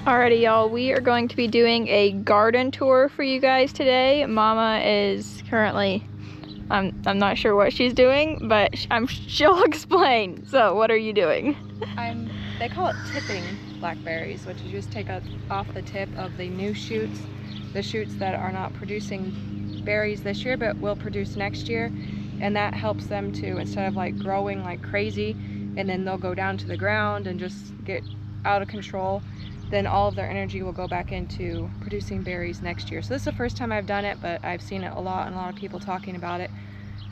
Alrighty, y'all, we are going to be doing a garden tour for you guys today. Mama is currently, I'm not sure what she's doing, but she'll explain. So what are you doing? They call it tipping blackberries, which is you just take off the tip of the new shoots, the shoots that are not producing berries this year but will produce next year, and that helps them to, instead of like growing like crazy and then they'll go down to the ground and just get out of control, then all of their energy will go back into producing berries next year. So this is the first time I've done it, but I've seen it a lot and a lot of people talking about it.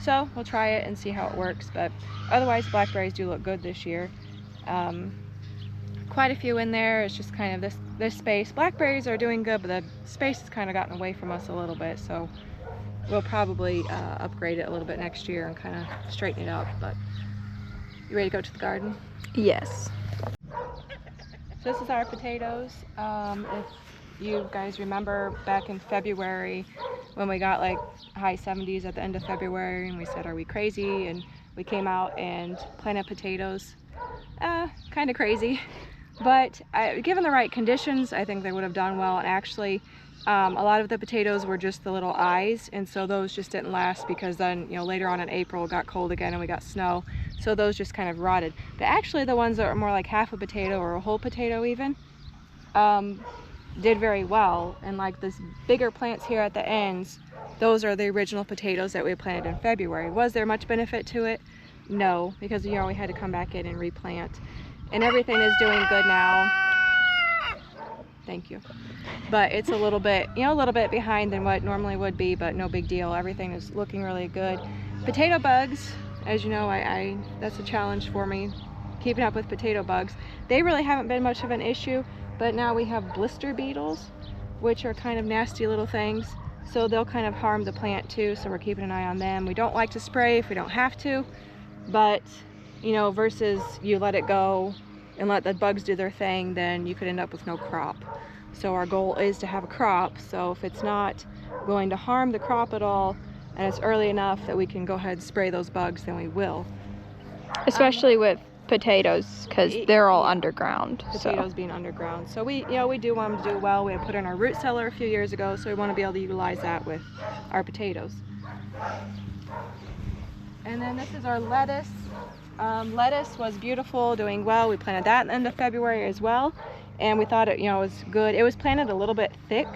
So we'll try it and see how it works, but otherwise blackberries do look good this year. Quite a few in there. It's just kind of this space. Blackberries are doing good, but the space has kind of gotten away from us a little bit, so we'll probably upgrade it a little bit next year and kind of straighten it out. But you ready to go to the garden? Yes. So this is our potatoes. If you guys remember back in February when we got like high 70s at the end of February, and we said, are we crazy? And we came out and planted potatoes. Kind of crazy, but given the right conditions, I think they would have done well. And actually, a lot of the potatoes were just the little eyes, and so those just didn't last, because then, you know, later on in April it got cold again and we got snow, so those just kind of rotted. But actually the ones that are more like half a potato or a whole potato even did very well. And like this bigger plants here at the ends, those are the original potatoes that we planted in February. Was there much benefit to it? No, because, you know, we had to come back in and replant, and everything is doing good now. Thank you. But it's a little bit, you know, a little bit behind than what normally would be, but no big deal. Everything is looking really good. Potato bugs, as you know, that's a challenge for me, keeping up with potato bugs. They really haven't been much of an issue, but now we have blister beetles, which are kind of nasty little things. So they'll kind of harm the plant too, so we're keeping an eye on them. We don't like to spray if we don't have to, but, you know, versus you let it go and let the bugs do their thing, then you could end up with no crop. So our goal is to have a crop, so if it's not going to harm the crop at all and it's early enough that we can go ahead and spray those bugs, then we will. Especially with potatoes, because they're all underground. Potatoes being underground. So we do want them to do well. We had put in our root cellar a few years ago, so we want to be able to utilize that with our potatoes. And then this is our lettuce. Lettuce was beautiful, doing well. We planted that at the end of February as well, and we thought it, you know, was good. It was planted a little bit thick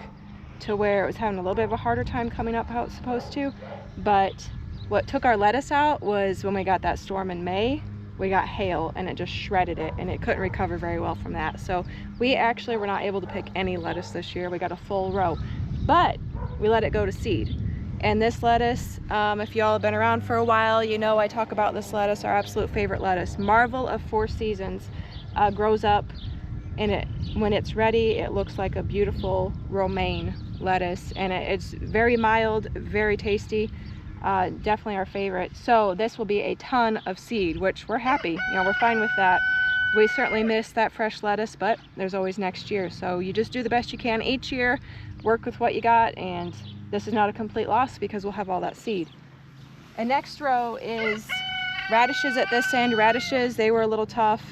to where it was having a little bit of a harder time coming up how it's supposed to. But what took our lettuce out was when we got that storm in May, we got hail and it just shredded it, and it couldn't recover very well from that. So we actually were not able to pick any lettuce this year. We got a full row, but we let it go to seed. And this lettuce, if y'all have been around for a while, you know I talk about this lettuce, our absolute favorite lettuce. Marvel of Four Seasons, grows up, and when it's ready, it looks like a beautiful romaine lettuce, and it's very mild, very tasty, definitely our favorite. So this will be a ton of seed, which we're happy, you know, we're fine with that. We certainly miss that fresh lettuce, but there's always next year. So you just do the best you can each year, work with what you got, and this is not a complete loss because we'll have all that seed. And next row is radishes at this end. Radishes, they were a little tough.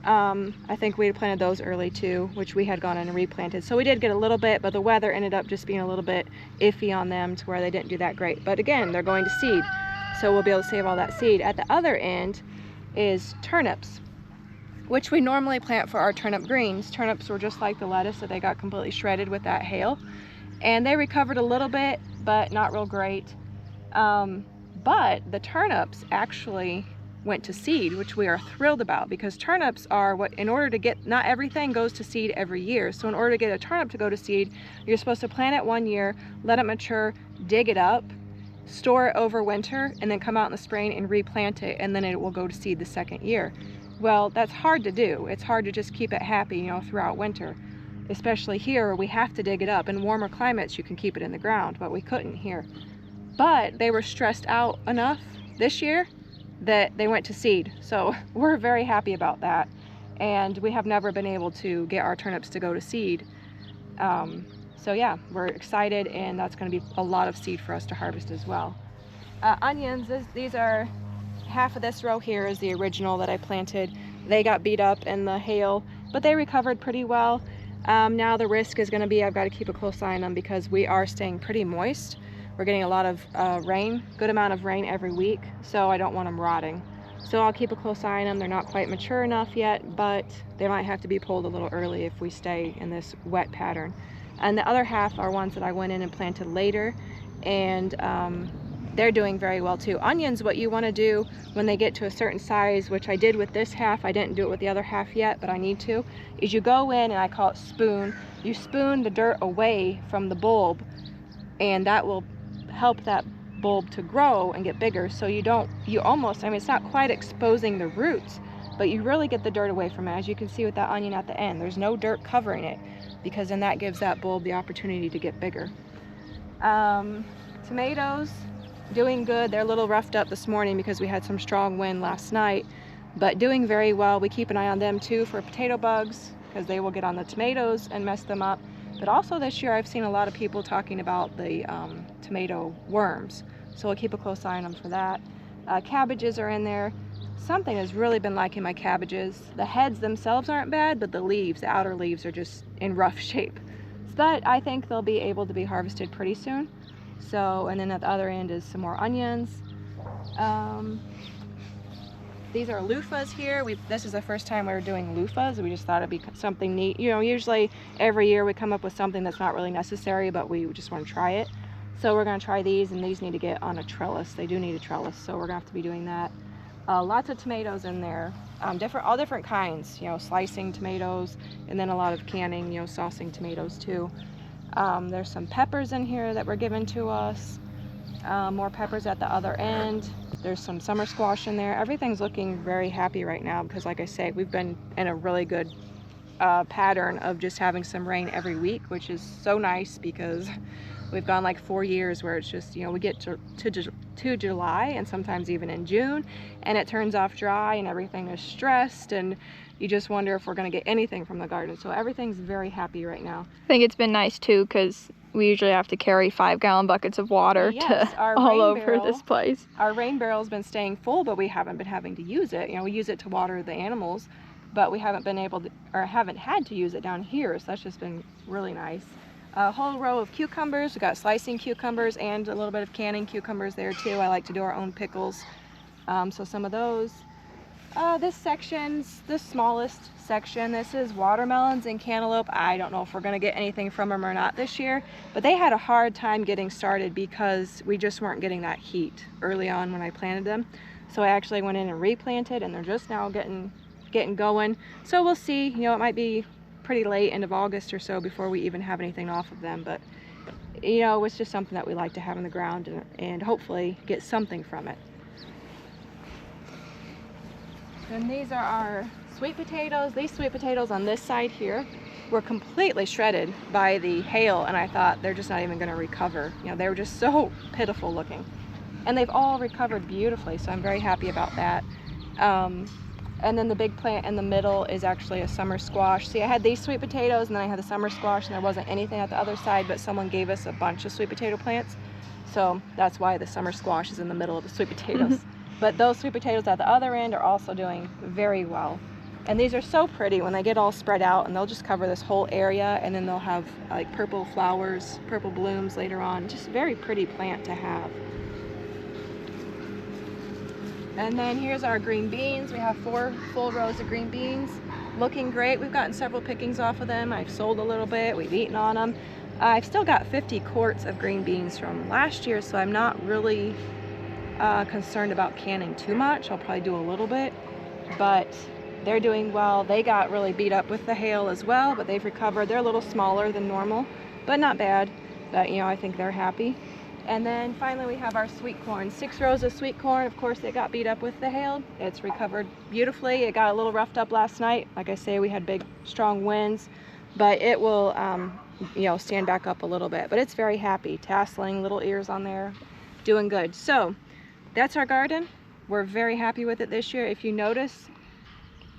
I think we had planted those early too, which we had gone in and replanted. So we did get a little bit, but the weather ended up just being a little bit iffy on them to where they didn't do that great. But again, they're going to seed, so we'll be able to save all that seed. At the other end is turnips, which we normally plant for our turnip greens. Turnips were just like the lettuce, so they got completely shredded with that hail. And they recovered a little bit, but not real great. But the turnips actually went to seed, which we are thrilled about, because turnips are what, in order to get, not everything goes to seed every year. So in order to get a turnip to go to seed, you're supposed to plant it 1 year, let it mature, dig it up, store it over winter, and then come out in the spring and replant it, and then it will go to seed the second year. Well, that's hard to do. It's hard to just keep it happy, you know, throughout winter. Especially here, we have to dig it up. In warmer climates, you can keep it in the ground, but we couldn't here. But they were stressed out enough this year that they went to seed. So we're very happy about that. And we have never been able to get our turnips to go to seed. So yeah, we're excited, and that's going to be a lot of seed for us to harvest as well. Onions, these are, half of this row here is the original that I planted. They got beat up in the hail, but they recovered pretty well. Now the risk is going to be I've got to keep a close eye on them because we are staying pretty moist. We're getting a lot of rain, good amount of rain every week, so I don't want them rotting. So I'll keep a close eye on them. They're not quite mature enough yet, but they might have to be pulled a little early if we stay in this wet pattern. And the other half are ones that I went in and planted later, and they're doing very well too. Onions, what you want to do when they get to a certain size, which I did with this half, I didn't do it with the other half yet, but I need to, is you go in and I call it spoon. You spoon the dirt away from the bulb, and that will help that bulb to grow and get bigger. So you almost, I mean, it's not quite exposing the roots, but you really get the dirt away from it. As you can see with that onion at the end, there's no dirt covering it, because then that gives that bulb the opportunity to get bigger. Tomatoes, doing good. They're a little roughed up this morning because we had some strong wind last night, but doing very well. We keep an eye on them too for potato bugs, because they will get on the tomatoes and mess them up. But also this year I've seen a lot of people talking about the tomato worms, so we'll keep a close eye on them for that. Cabbages are in there. Something has really been liking my cabbages. The heads themselves aren't bad, but the leaves, the outer leaves, are just in rough shape. But I think they'll be able to be harvested pretty soon. So, and then at the other end is some more onions. These are loofahs here. This is the first time we were doing loofahs. We just thought it'd be something neat. You know, usually every year we come up with something that's not really necessary, but we just want to try it. So we're going to try these, and these need to get on a trellis. They do need a trellis, so we're going to have to be doing that. Lots of tomatoes in there, all different kinds, you know, slicing tomatoes, and then a lot of canning, you know, saucing tomatoes too. There's some peppers in here that were given to us, more peppers at the other end. There's some summer squash in there. Everything's looking very happy right now because, like I say, we've been in a really good pattern of just having some rain every week, which is so nice because we've gone like 4 years where it's just, you know, we get to July and sometimes even in June, and it turns off dry and everything is stressed, and you just wonder if we're going to get anything from the garden. So everything's very happy right now. I think it's been nice too, because we usually have to carry 5-gallon buckets of water all over this place. Our rain barrel's been staying full, but we haven't been having to use it. You know, we use it to water the animals, but we haven't been able to, or haven't had to use it down here. So that's just been really nice. A whole row of cucumbers. We got slicing cucumbers and a little bit of canning cucumbers there too. I like to do our own pickles, so some of those. This section's the smallest section. This is watermelons and cantaloupe. I don't know if we're going to get anything from them or not this year, but they had a hard time getting started because we just weren't getting that heat early on when I planted them. So I actually went in and replanted, and they're just now getting going. So we'll see. You know, it might be pretty late, end of August or so, before we even have anything off of them, but you know, it's just something that we like to have in the ground and hopefully get something from it. Then these are our sweet potatoes. These sweet potatoes on this side here were completely shredded by the hail, and I thought they're just not even going to recover. You know, they were just so pitiful looking, and they've all recovered beautifully, so I'm very happy about that. And then the big plant in the middle is actually a summer squash. See, I had these sweet potatoes, and then I had the summer squash, and there wasn't anything at the other side, but someone gave us a bunch of sweet potato plants, so that's why the summer squash is in the middle of the sweet potatoes. But those sweet potatoes at the other end are also doing very well. And these are so pretty when they get all spread out, and they'll just cover this whole area, and then they'll have like purple flowers, purple blooms later on. Just a very pretty plant to have. And then here's our green beans. We have 4 full rows of green beans. Looking great. We've gotten several pickings off of them. I've sold a little bit. We've eaten on them. I've still got 50 quarts of green beans from last year, so I'm not really concerned about canning too much. I'll probably do a little bit, but they're doing well. They got really beat up with the hail as well, but they've recovered. They're a little smaller than normal, but not bad. But you know, I think they're happy. And then finally we have our sweet corn. 6 rows of sweet corn. Of course, it got beat up with the hail. It's recovered beautifully. It got a little roughed up last night. Like I say, we had big, strong winds, but it will, you know, stand back up a little bit. But it's very happy, tasseling, little ears on there, doing good. So that's our garden. We're very happy with it this year. If you notice,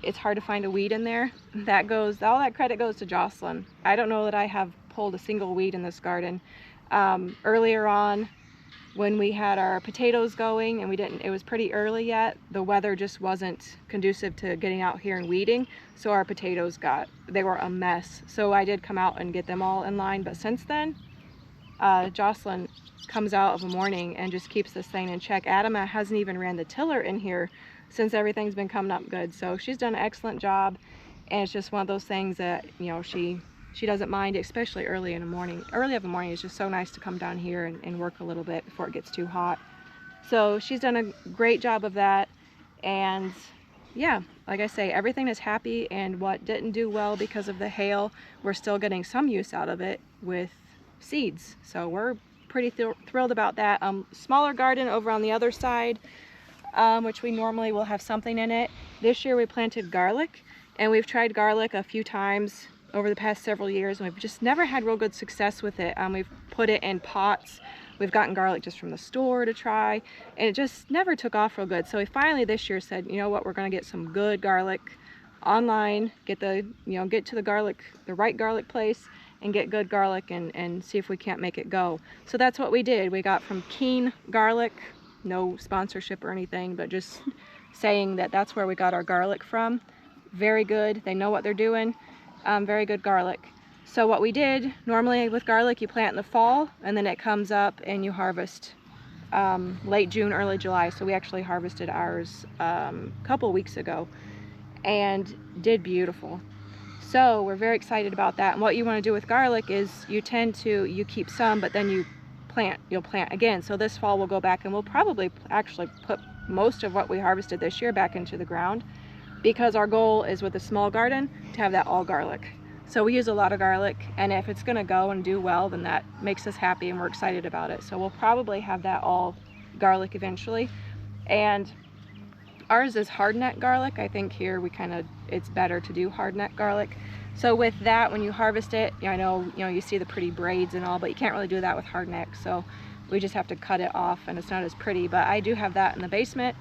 it's hard to find a weed in there. All that credit goes to Jocelyn. I don't know that I have pulled a single weed in this garden. Earlier on, when we had our potatoes going, and it was pretty early yet, the weather just wasn't conducive to getting out here and weeding, so our potatoes they were a mess. So I did come out and get them all in line, but since then, Jocelyn comes out of a morning and just keeps this thing in check. Adama hasn't even ran the tiller in here since everything's been coming up good, so she's done an excellent job, and it's just one of those things that, you know, she doesn't mind, especially early of the morning. It's just so nice to come down here and work a little bit before it gets too hot. So she's done a great job of that. And yeah, like I say, everything is happy, and what didn't do well because of the hail, we're still getting some use out of it with seeds. So we're pretty thrilled about that. Smaller garden over on the other side, which we normally will have something in it. This year we planted garlic, and we've tried garlic a few times over the past several years, and we've just never had real good success with it. We've put it in pots. We've gotten garlic just from the store to try, and it just never took off real good. So we finally this year said, you know what, we're going to get some good garlic online, get to the right garlic place, and get good garlic and see if we can't make it go. So that's what we did. We got from Keen Garlic, no sponsorship or anything, but just saying that that's where we got our garlic from. Very good. They know what they're doing. Very good garlic. So what we did, normally with garlic you plant in the fall, and then it comes up and you harvest late June, early July. So we actually harvested ours a couple weeks ago and did beautiful. So we're very excited about that. And what you want to do with garlic is you keep some, but then you'll plant again. So this fall we'll go back and we'll probably actually put most of what we harvested this year back into the ground, because our goal is with a small garden to have that all garlic. So we use a lot of garlic, and if it's gonna go and do well, then that makes us happy and we're excited about it. So we'll probably have that all garlic eventually. And ours is hardneck garlic. I think here it's better to do hardneck garlic. So with that, when you harvest it, I know you see the pretty braids and all, but you can't really do that with hardneck. So we just have to cut it off, and it's not as pretty. But I do have that in the basement,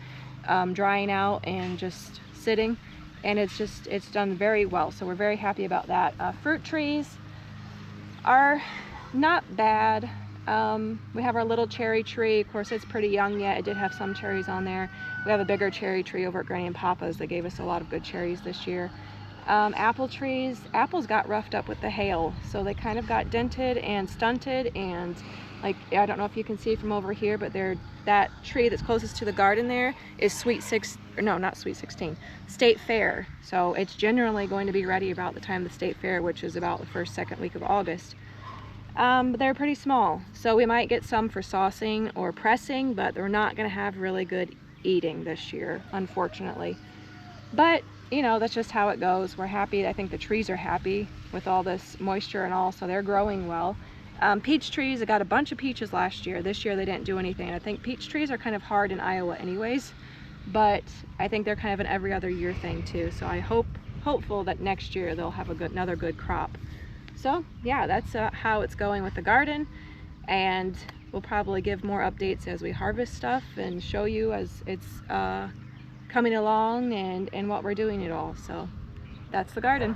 drying out and just sitting, and it's done very well. So we're very happy about that. Fruit trees are not bad. We have our little cherry tree. Of course, it's pretty young yet. It did have some cherries on there. We have a bigger cherry tree over at Granny and Papa's that gave us a lot of good cherries this year. Apple trees, apples got roughed up with the hail, so they kind of got dented and stunted, and I don't know if you can see from over here, but that tree that's closest to the garden there is State Fair. So it's generally going to be ready about the time of the State Fair, which is about the second week of August. But they're pretty small, so we might get some for saucing or pressing, but they're not going to have really good eating this year, unfortunately. But that's just how it goes. We're happy. I think the trees are happy with all this moisture and all, so they're growing well. Peach trees, I got a bunch of peaches last year. This year they didn't do anything. I think peach trees are kind of hard in Iowa anyways, but I think they're kind of an every other year thing too. So I hopeful that next year they'll have another good crop. So yeah, that's how it's going with the garden, and we'll probably give more updates as we harvest stuff and show you as it's coming along and what we're doing it all. So that's the garden.